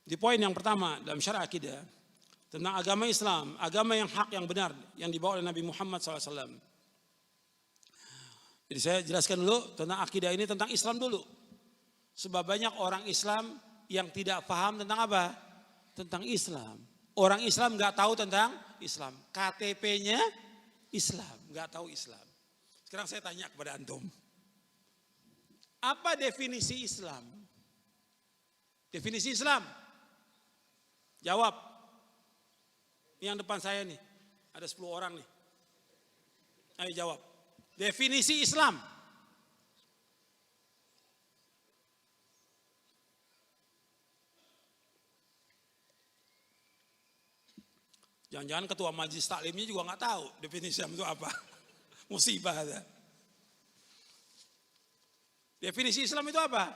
Di poin yang pertama dalam syariat akidah tentang agama Islam, agama yang hak, yang benar, yang dibawa oleh Nabi Muhammad SAW. Jadi saya jelaskan dulu tentang akidah ini, tentang Islam dulu. Sebab banyak orang Islam yang tidak paham tentang apa? Tentang Islam. Orang Islam nggak tahu tentang Islam. KTP-nya Islam, nggak tahu Islam. Sekarang saya tanya kepada antum, apa definisi Islam? Definisi Islam. Jawab. Ini yang depan saya nih, ada 10 orang nih. Ayo jawab. Definisi Islam. Jangan-jangan ketua majelis taklimnya juga nggak tahu definisi Islam itu apa. Musibah ada. Definisi Islam itu apa?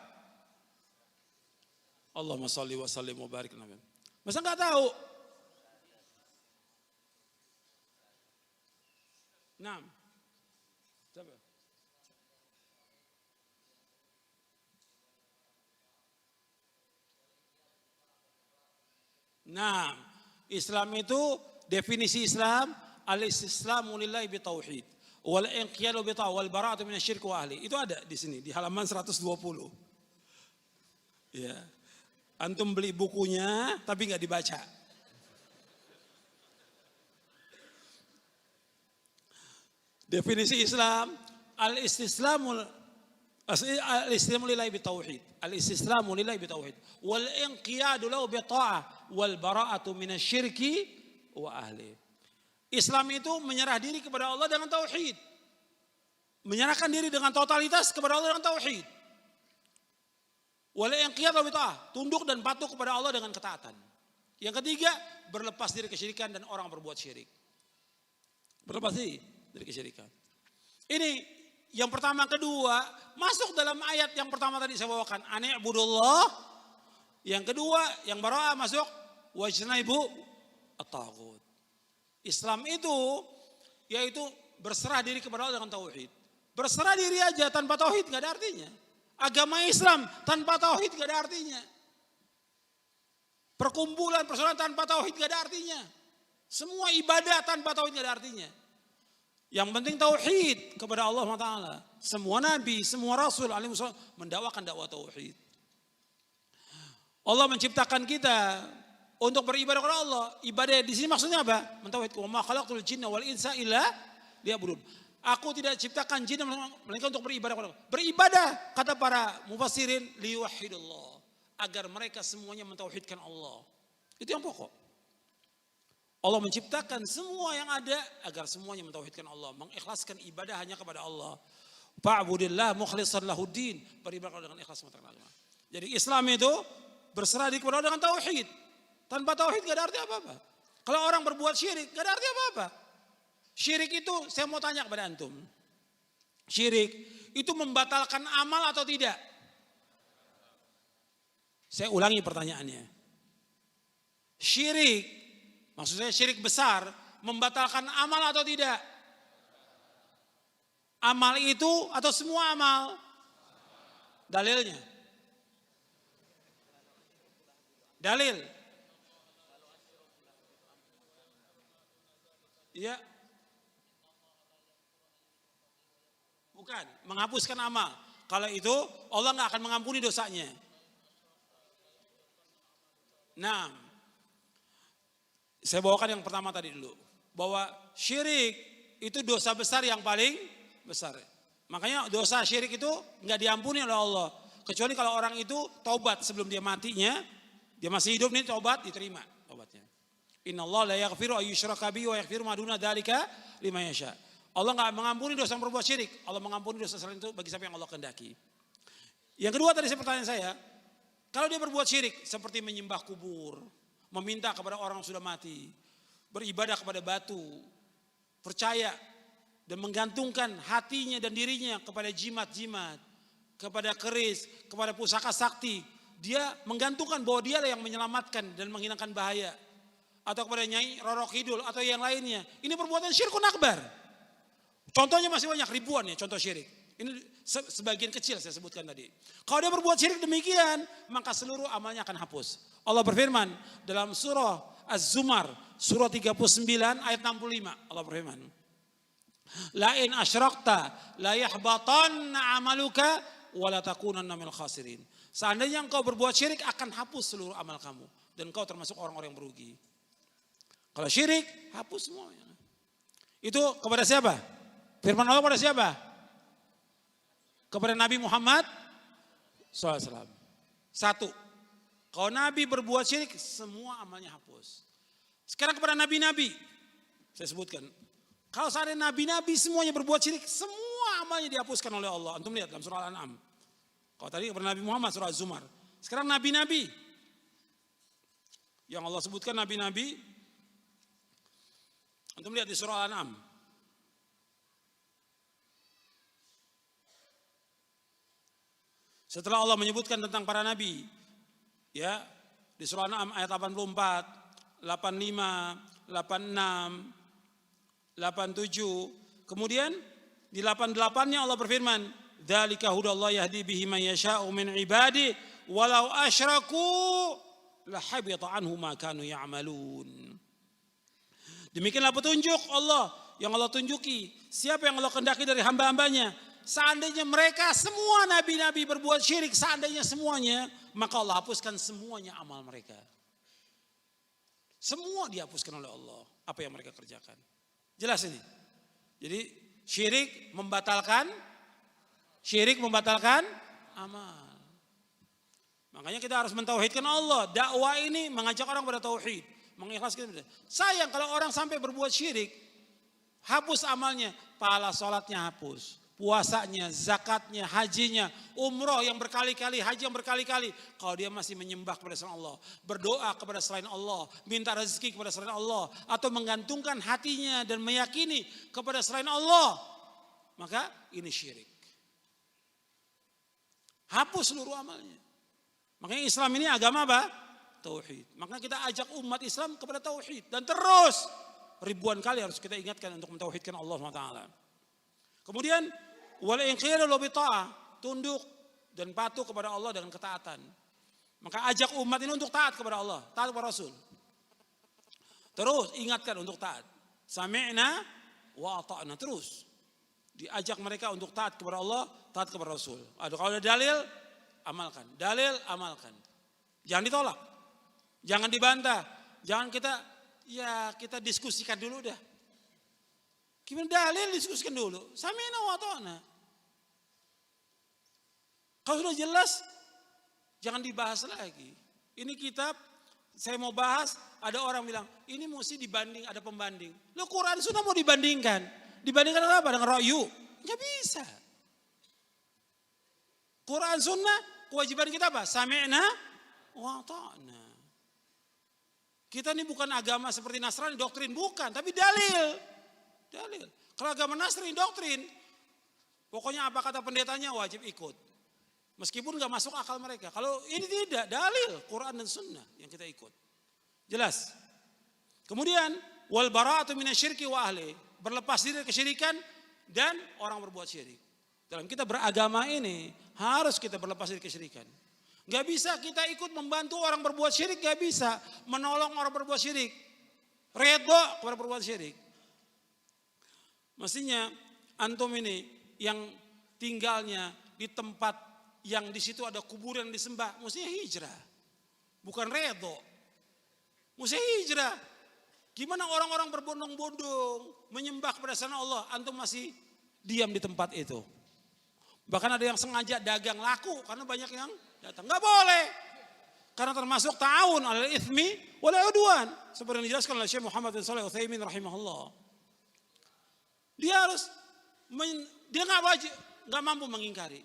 Allahumma sholli wa sallim wa barik. Masa nggak tahu? Nah, coba. Nah, Islam itu definisi Islam al-istislamu lillahi bitauhid wal inqiyadu bi ta'ah wal bara'atu minasyirk wa ahli. Itu ada di sini di halaman 120. Ya. Antum beli bukunya tapi nggak dibaca. Definisi Islam al-istislamu lillahi bitauhid, al-istislamu lillahi bitauhid wal inqiyadu lahu bi ta'ah wal bara'atu minasyirki wa ahli. Islam itu menyerah diri kepada Allah dengan tauhid. Menyerahkan diri dengan totalitas kepada Allah dengan tauhid. Wal inqiyadu lahu bi ta'ah, tunduk dan patuh kepada Allah dengan ketaatan. Yang ketiga, berlepas diri kesyirikan dan orang berbuat syirik. Berlepas diri dari kesyirikan. Ini yang pertama. Kedua, masuk dalam ayat yang pertama tadi saya bawakan, ani'budullah. Yang kedua, yang bara'ah masuk wajnaibu at-taghut. Islam itu yaitu berserah diri kepada Allah dengan tauhid. Berserah diri aja tanpa tauhid enggak ada artinya. Agama Islam tanpa tauhid enggak ada artinya. Perkumpulan persaudaraan tanpa tauhid enggak ada artinya. Semua ibadah tanpa tauhid enggak ada artinya. Yang penting tauhid kepada Allah SWT. Semua nabi, semua rasul alaihi wasallam mendakwakan dakwah tauhid. Allah menciptakan kita untuk beribadah kepada Allah. Ibadah di sini maksudnya apa? Mentauhidkan. Wa ma khalaqtul jinna wal insa illa liya'budun. Aku tidak ciptakan jin melainkan untuk beribadah kepada Allah. Beribadah kata para mufassirin liwahidullah, agar mereka semuanya mentauhidkan Allah. Itu yang pokok. Allah menciptakan semua yang ada agar semuanya mentauhidkan Allah, mengikhlaskan ibadah hanya kepada Allah. Fa'budillah mukhlishan lahuddin, beribadah dengan ikhlas semata agama. Jadi Islam itu berserah diri kepada Allah dengan tauhid. Tanpa tauhid gak ada arti apa-apa. Kalau orang berbuat syirik gak ada arti apa-apa. Syirik itu saya mau tanya kepada antum. Syirik itu membatalkan amal atau tidak? Saya ulangi pertanyaannya. Syirik, maksud saya syirik besar, membatalkan amal atau tidak? Amal itu atau semua amal? Dalilnya. Dalil. Ya. Bukan, menghapuskan amal. Kalau itu Allah nggak akan mengampuni dosanya. Nah, saya bawakan yang pertama tadi dulu, bahwa syirik itu dosa besar yang paling besar. Makanya dosa syirik itu nggak diampuni oleh Allah, kecuali kalau orang itu taubat sebelum dia matinya, dia masih hidup nih, taubat diterima taubatnya. Innallaha la yaghfiru ayyushraka bihi wa yaghfiru ma duna dzalika liman yasha. Allah nggak mengampuni dosa yang berbuat syirik, Allah mengampuni dosa selain itu bagi siapa yang Allah kehendaki. Yang kedua tadi pertanyaan saya, kalau dia berbuat syirik seperti menyembah kubur, meminta kepada orang yang sudah mati, beribadah kepada batu, percaya dan menggantungkan hatinya dan dirinya kepada jimat-jimat, kepada keris, kepada pusaka sakti, dia menggantungkan bahwa dia yang menyelamatkan dan menghilangkan bahaya, atau kepada Nyai Roro Kidul atau yang lainnya. Ini perbuatan syirkun akbar. Contohnya masih banyak, ribuan ya contoh syirik. Ini sebagian kecil saya sebutkan tadi. Kalau dia berbuat syirik demikian, maka seluruh amalnya akan hapus. Allah berfirman dalam surah Az-Zumar, surah 39 ayat 65. Allah berfirman, la in asyrakta la yahbatanna amaluka wa la takunanna minal khasirin. Seandainya engkau berbuat syirik akan hapus seluruh amal kamu dan engkau termasuk orang-orang yang merugi. Kalau syirik hapus semuanya. Itu kepada siapa? Firman Allah kepada siapa? Kepada Nabi Muhammad SAW. Satu, kalau Nabi berbuat syirik semua amalnya hapus. Sekarang kepada nabi-nabi, saya sebutkan. Kalau seandainya nabi-nabi semuanya berbuat syirik, semua amalnya dihapuskan oleh Allah. Antum lihat dalam surah Al-An'am. Kalau tadi kepada Nabi Muhammad surah Az-Zumar. Sekarang nabi-nabi. Yang Allah sebutkan nabi-nabi. Antum lihat di surah Al-An'am. Setelah Allah menyebutkan tentang para nabi. Ya, di surah Al-An'am ayat 84, 85, 86, 87. Kemudian di 88-nya Allah berfirman, dzalika hudallah yahdi bihi man yasha'u min ibadi walau asyraku la habita anhum ma kanu ya'malun. Demikianlah petunjuk Allah yang Allah tunjuki. Siapa yang Allah kehendaki dari hamba-hambanya. Seandainya mereka semua nabi-nabi berbuat syirik, seandainya semuanya, maka Allah hapuskan semuanya amal mereka. Semua dihapuskan oleh Allah apa yang mereka kerjakan. Jelas ini. Jadi syirik membatalkan amal. Makanya kita harus mentauhidkan Allah. Dakwah ini mengajak orang pada tauhid, mengikhlaskan. Sayang kalau orang sampai berbuat syirik, hapus amalnya, pahala sholatnya hapus, puasanya, zakatnya, hajinya, umroh yang berkali-kali, haji yang berkali-kali. Kalau dia masih menyembah kepada selain Allah, berdoa kepada selain Allah, minta rezeki kepada selain Allah, atau menggantungkan hatinya dan meyakini kepada selain Allah, maka ini syirik. Hapus seluruh amalnya. Makanya Islam ini agama apa? Tauhid. Maka kita ajak umat Islam kepada tauhid. Dan terus ribuan kali harus kita ingatkan untuk mentauhidkan Allah SWT. Kemudian wal inqiyadu bi ta'ah, tunduk dan patuh kepada Allah dengan ketaatan. Maka ajak umat ini untuk taat kepada Allah, taat kepada Rasul. Terus ingatkan untuk taat. Sami'na wa ata'na, terus diajak mereka untuk taat kepada Allah, taat kepada Rasul. Kalau ada dalil, amalkan. Dalil, amalkan. Jangan ditolak. Jangan dibantah. Jangan kita diskusikan dulu dah. Gimana dalil diskusikan dulu. Sami'na wa ata'na. Kalau sudah jelas, jangan dibahas lagi. Ini kitab, saya mau bahas, ada orang bilang, ini mesti dibanding, ada pembanding. Loh Quran Sunnah mau dibandingkan. Dibandingkan dengan apa? Dengan ra'yu. Nggak bisa. Quran Sunnah, kewajiban kita apa? Sami'na wa ata'na. Kita ini bukan agama seperti Nasrani, doktrin, bukan. Tapi dalil. Kalau agama Nasrani, doktrin. Pokoknya apa kata pendetanya wajib ikut. Meskipun gak masuk akal mereka. Kalau ini tidak, dalil Quran dan Sunnah yang kita ikut. Jelas. Kemudian wal bara'atu minasyirki wa ahli, berlepas diri dari kesyirikan dan orang berbuat syirik. Dalam kita beragama ini harus kita berlepas dari kesyirikan. Gak bisa kita ikut membantu orang berbuat syirik, gak bisa menolong orang berbuat syirik. Redho kepada berbuat syirik. Mestinya antum ini yang tinggalnya di tempat yang di situ ada kuburan yang disembah, mestinya hijrah. Bukan redho. Mestinya hijrah. Gimana orang-orang berbondong-bondong menyembah kepada selain Allah, antum masih diam di tempat itu. Bahkan ada yang sengaja dagang laku karena banyak yang datang. Enggak boleh. Karena termasuk ta'awun 'alal itsmi wal 'udwan. Seperti yang dijelaskan oleh Syekh Muhammad bin Shalih Al-Utsaimin rahimahullah. Dia enggak mampu mengingkari.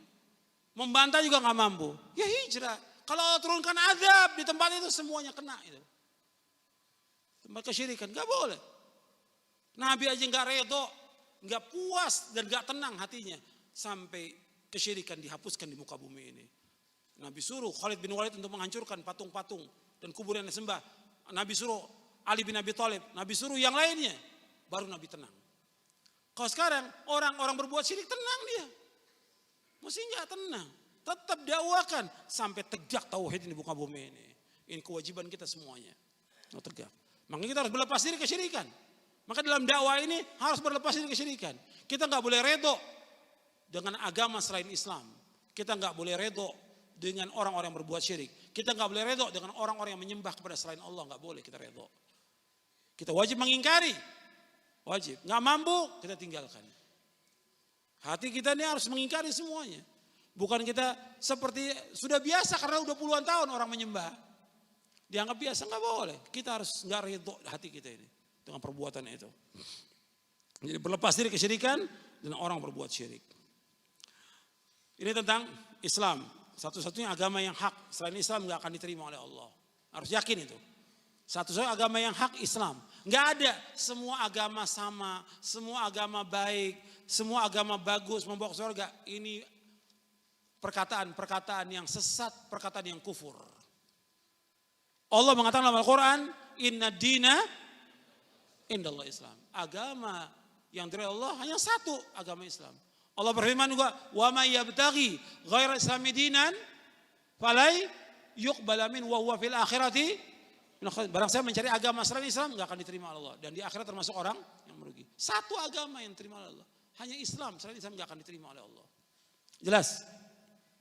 Membantah juga enggak mampu. Ya hijrah. Kalau Allah turunkan azab di tempat itu semuanya kena itu. Tempat kesyirikan enggak boleh. Nabi aja enggak redho, enggak puas dan enggak tenang hatinya sampai kesyirikan dihapuskan di muka bumi ini. Nabi suruh Khalid bin Walid untuk menghancurkan patung-patung dan kuburan yang disembah. Nabi suruh Ali bin Abi Thalib, Nabi suruh yang lainnya. Baru Nabi tenang. Kalau sekarang orang-orang berbuat syirik tenang dia. Mesti nggak tenang. Tetap dakwakan sampai tegak tauhid di muka bumi ini. Ini kewajiban kita semuanya. Tegak. Makanya kita harus berlepas diri kesyirikan. Maka dalam dakwah ini harus berlepas diri kesyirikan. Kita nggak boleh redo dengan agama selain Islam. Kita nggak boleh redo dengan orang-orang yang berbuat syirik. Kita nggak boleh redo dengan orang-orang yang menyembah kepada selain Allah. Nggak boleh kita redo. Kita wajib mengingkari. Wajib. Nggak mampu, kita tinggalkan. Hati kita ini harus mengingkari semuanya. Bukan kita seperti sudah biasa karena udah puluhan tahun orang menyembah. Dianggap biasa, nggak boleh. Kita harus nggak ridho hati kita ini dengan perbuatan itu. Jadi berlepas diri kesyirikan dan orang berbuat syirik. Ini tentang Islam. Satu-satunya agama yang hak. Selain Islam nggak akan diterima oleh Allah. Harus yakin itu. Satu-satunya agama yang hak Islam. Nggak ada semua agama sama, semua agama baik, semua agama bagus membawa ke surga. Ini perkataan-perkataan yang sesat, perkataan yang kufur. Allah mengatakan dalam Al-Quran, Inna dina indallah Islam. Agama yang dari Allah hanya satu, agama Islam. Allah berfirman juga, wa may yabtaghi ghaira islami dinan falai yuqbala min wa huwa fil akhirati. Barang saya mencari agama selain Islam enggak akan diterima oleh Allah, dan di akhirat termasuk orang yang merugi. Satu agama yang diterima oleh Allah, hanya Islam. Selain Islam enggak akan diterima oleh Allah. Jelas?